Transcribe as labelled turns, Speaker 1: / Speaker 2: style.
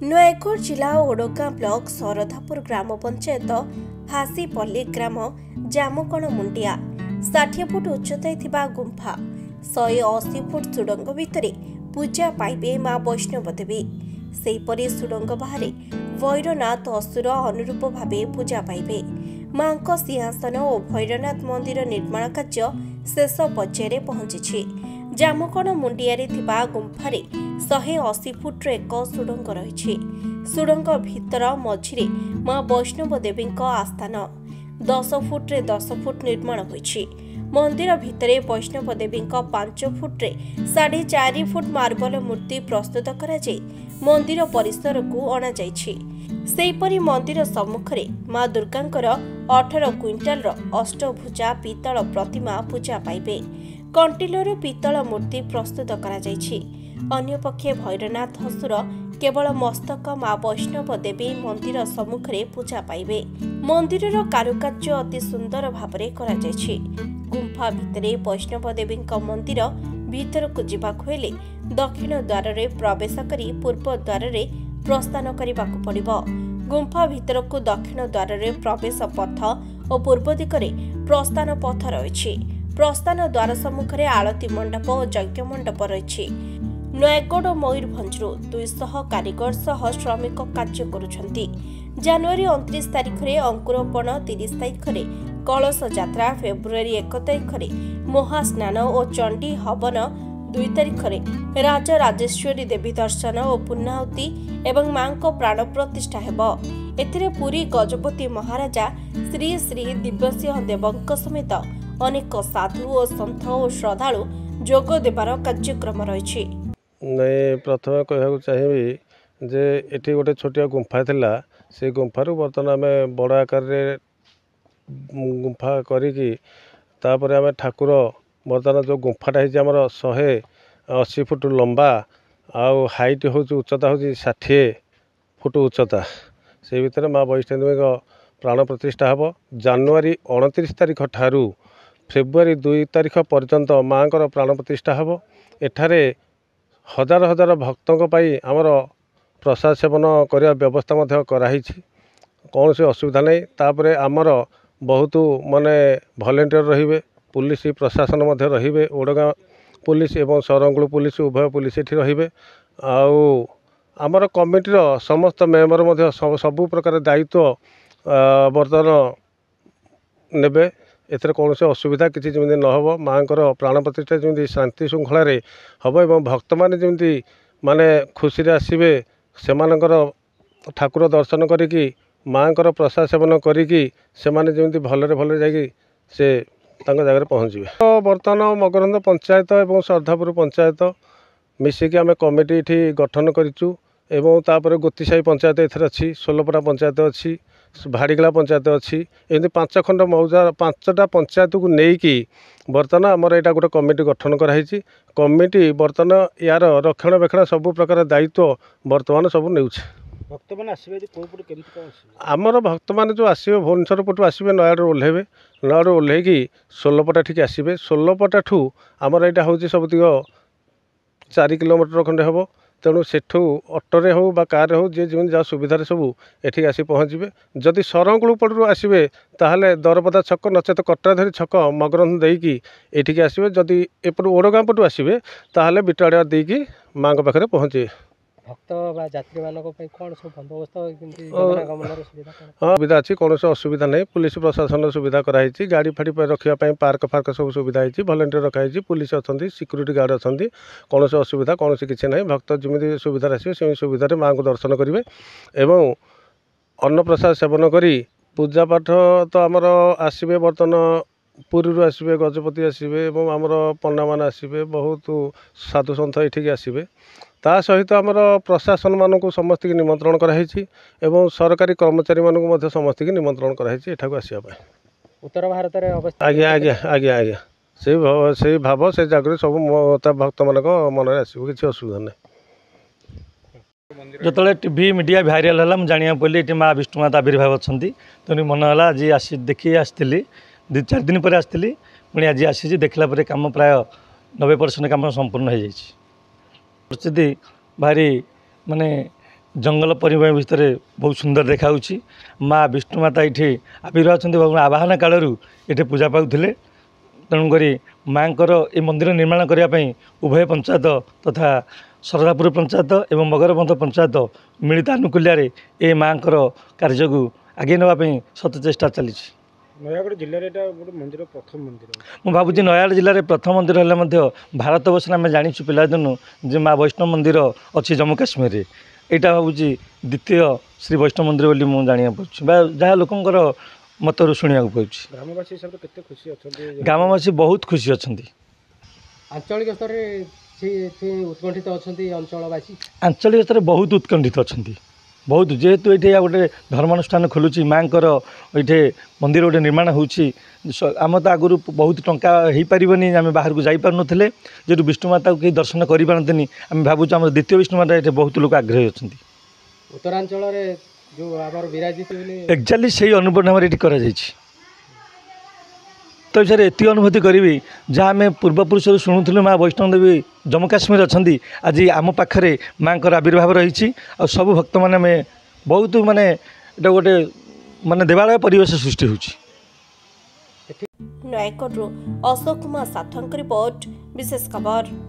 Speaker 1: नयगढ़ जिला ओडगाँ ब्लॉक सरधापुर ग्राम पंचायत हासीपल्ली ग्राम जामुकण मुंडिया 60 फुट उच्चताय थिबा गुंफा 180 फुट सुडंग भितरे पूजा पाइबे मां वैष्णव देवी। सेहीपरि सुडंग बाहरे भैरनाथ असुर अनुरूप भावे पूजा पाइबे। मां को सिंहासन और भैरनाथ मंदिर निर्माण कार्य शेष पर्यायर पहुंची। जामुकण मुंडिया थिबा गुंफारे 180 फुट्र एक सुडंग रही। सुडंग भितर मझिरे मां वैष्णव देवी आस्थान 10 फुट्रे 10 फुट निर्माण होइछि। मंदिर भितरे वैष्णव देवी 5 फुट्रे 4.5 फुट मार्बल मूर्ति प्रस्तुत करा जाय मंदिर परिसर को अणा जाइछि। सेहीपरि मंदिर सम्मुखरे मां दुर्गांकर 18 क्विंटाल अष्टभुजा पीतल प्रतिमा पूजा पाइबे। कंटिलोर पीतल मूर्ति प्रस्तुत करा जाइछि। अन्यपक्षे भैरनाथ असुर केवल मस्तक मां वैष्णव देवी मंदिर सम्मुखरे पूजा पाइबे। मंदिरर कारुकार्य अति सुंदर भावरे करा जाइछि। गुंफा भितरे वैष्णव देवी मंदिर भीतर को जिबाकु हेले दक्षिण द्वार रे प्रवेश करी पूर्व द्वार रे प्रस्थान करबाकु पड़िबो। गुंफा भीतर को दक्षिण द्वार रे प्रवेश पथ और पूर्व दिगरे प्रस्थान पथ रही। प्रस्थान द्वार सम्मुखरे आलती मंडप और यज्ञ मंडप रही। नयगढ़ और मयूरभंजरू 200 कारीगर सह श्रमिक कार्य करुछंती। जनवरी 29 तारिख रे अंकुरोपण, 30 तारिख रे कलश यात्रा, फेब्रुआरी 1 तारिख रे महास्नान और चंडी हवन, 2 तारिख रे राजा राजेश्वरी देवी दर्शन और पुण्याहुति एवं मां को प्राण प्रतिष्ठा हेबो। एथिरे पुरी गजपति महाराजा श्री श्री दिव्यसिंह देवଙ୍କ समेत अनेक साधु और सन्थ और श्रद्धालु जोग देवार कार्यक्रम रही।
Speaker 2: नहीं प्रथम कहूँ चाहिए जे एटी गोटे छोटिया गुंफा थिला से गुंफार बर्तमान आम बड़ आकार गुंफा करी आम ठाकुर बर्तमान जो गुंफाटा होमर 180 फुट लंबा आउ हाइट हूँ उच्चता हूँ 60 फुट उच्चता। से भितर माँ वैष्णव देवी प्राण प्रतिष्ठा हम जनवरी 29 तारिख ठारू फेब्रुआरी 2 तारिख पर्यंत माँ को प्राण प्रतिष्ठा हम। एठारे हजार हजार भक्तों पाई आमर प्रसाद सेवन करने व्यवस्था कराई। कौन से असुविधा नहीं। तापर आमर बहुत माने भलेंटियर रहिबे, पुलिस प्रशासन रहिबे, ओडगाँ पुलिस एवं सरंगुल पुलिस उभय पुलिस एठी रहिबे। आउ आमर कमिटीर समस्त मेम्बर सबु प्रकार दायित्व बर्तमान नेबे। एथर कौन से असुविधा किसी जमी न हो। माँ प्राण प्रतिष्ठा जमी शांति श्रृंखला हम एवं भक्त मैंने जमी माने खुशी आसबे से ठाकुर दर्शन करी माँ प्रसाद सेवन करी जमी भलरे भलरे जाकि से जगह पहुँचे। तो बर्तमान मकरंद पंचायत एवं सरधापुर पंचायत मिसिकी आम कमिटी ये गठन करूँ। एवं तापर गोतीसाही पंचायत एथर अच्छी, सोलपड़ा पंचायत अच्छी, भाड़ीगला पंचायत अच्छी, एमती 5 खंड मौजा 5टा पंचायत को लेकिन बर्तमान आमर यहाँ गोटे कमिटी गठन कराई। कमिटी बर्तमान यार रक्षणाबेक्षण सबु प्रकार दायित्व बर्तमान सब नौ।
Speaker 3: भक्त मैंने आसबे
Speaker 2: आमर भक्त मैंने जो आसबे भुवनेश्वर पटू आसबे नयागढ़ ओह्लेबे, नयागढ़ ओह्लैकी सोलपटा ठीक आसबे। सोलपटा ठू आमर यहाँ हूँ सबुतिक 4 किलोमीटर खंडे हम। तेणु सेठू ऑटोरे हो बा कार हो जे जमी जहाँ सुविधा सब एठी आसी पहुँचे। जदि सरंगुल पटू आसबे ताहले दरपदा छक नचेत कटराधरी छक मगरंध देकी एठिक आसबे। जदि एपटू ओडगाँ पटू आसबे ताहले बिटाड़िया देकी माँ पाखे पहुँचे।
Speaker 3: भक्त बा यात्री मानक कौन सब बंदोबस्त
Speaker 2: सुविधा अच्छी, कौन से असुविधा नहीं। पुलिस प्रशासन सुविधा कराई, गाड़ी फाड़ी रखापी पार्क फार्क सब सुविधा है, भलेंटियर रखाई, पुलिस अच्छा, सिक्यूरीटी गार्ड अच्छा, कौन से असुविधा कौन से किसी ना। भक्त जमी सुविधा आसवे से सुविधा माँ को दर्शन करेंगे एवं अन्न प्रसाद सेवन करी पूजा पाठ तो आमर आसबे। बर्तमान पुरी आसबे, गजपति आसबे एवं आमर पण्डा मान आसबे, बहुत साधु सन्थ एठिक आसबे। ता सहित आमर प्रशासन मानक समस्त की निमंत्रण कराई एवं सरकारी कर्मचारी मानक समस्त की निमंत्रण कराई एठा को आसवाई।
Speaker 3: उत्तर भारत में अवस्था
Speaker 2: आज्ञा आज्ञा आज्ञा आज्ञा से भाव से जागृत सब भक्त मान मन में आसो किसी असुविधा नहीं।
Speaker 4: जो टीवी मीडिया भाइराल है जाना पड़ी ये माँ विष्णुमाता आविर्भाव अच्छा तेणु मन है आज आसी देखी आसती 2-4 दिन पर आसती पुणी आज आसी देखला कम प्राय 90% काम संपूर्ण हो जाए। परिस्थिति भारी माने जंगल परिवेश भितर बहुत सुंदर देखा माँ विष्णुमाता ये आविर्भाव होती आवाहन कालू ये पूजा पाते तेणुक माँ ये मंदिर निर्माण करने उभय पंचायत तथा सरदापुर पंचायत एवं मगरबंध पंचायत मिलित आनुकूल्य ये माँ कार्य को आगे नापी सत चेष्टा चली
Speaker 3: नयागढ़ जिले मंदिर प्रथम मंदिर
Speaker 4: मु भावुँ नयागढ़ जिले में प्रथम मंदिर हेल्ले भारत वर्ष आम जाचु पिलादिन जे माँ वैष्णव मंदिर अच्छी जम्मू काश्मीर यहाँ भावुँ द्वितीय श्री वैष्णव मंदिर बोली मुझे जाना पाँच जहाँ लोकंर मतरू शुणा पाँच
Speaker 3: ग्रामवासी हिसाब से खुशी अच्छा
Speaker 4: ग्रामवासी बहुत खुशी अच्छा
Speaker 3: आंचलिक स्तर में उत्कंठित अच्छा अंचलवासी
Speaker 4: आंचलिक स्तर में बहुत उत्कंठित अच्छा बहुत जेहेतु ये गोटे धर्मानुष्ठान खोलुची माँ ये मंदिर गोटे निर्माण होम तो आगुरी बहुत टंका हो पारनी आम बाहर को जापर नुले जेहतु विष्णुमाता को कहीं दर्शन कर पारती आम भावुँ आम द्वितीय विष्णुमाता ये बहुत लोग आग्रही अच्छा
Speaker 3: उत्तरांचल जो विराजित
Speaker 4: एक्जाक्टली से अनुपनाम ये कर तो विषय एति अनुभूति करी जहाँ आम पूर्वपुरुष शुणुलु माँ वैष्णव देवी जम्मू काश्मीर अच्छा आज आम पाखे माँ आविर्भाव रही सब भक्त मैंने बहुत माने गोटे माने देवालय परिवेश सृष्टि हो
Speaker 1: नयागढ़ अशोक कुमार साथुआं रिपोर्ट विशेष खबर।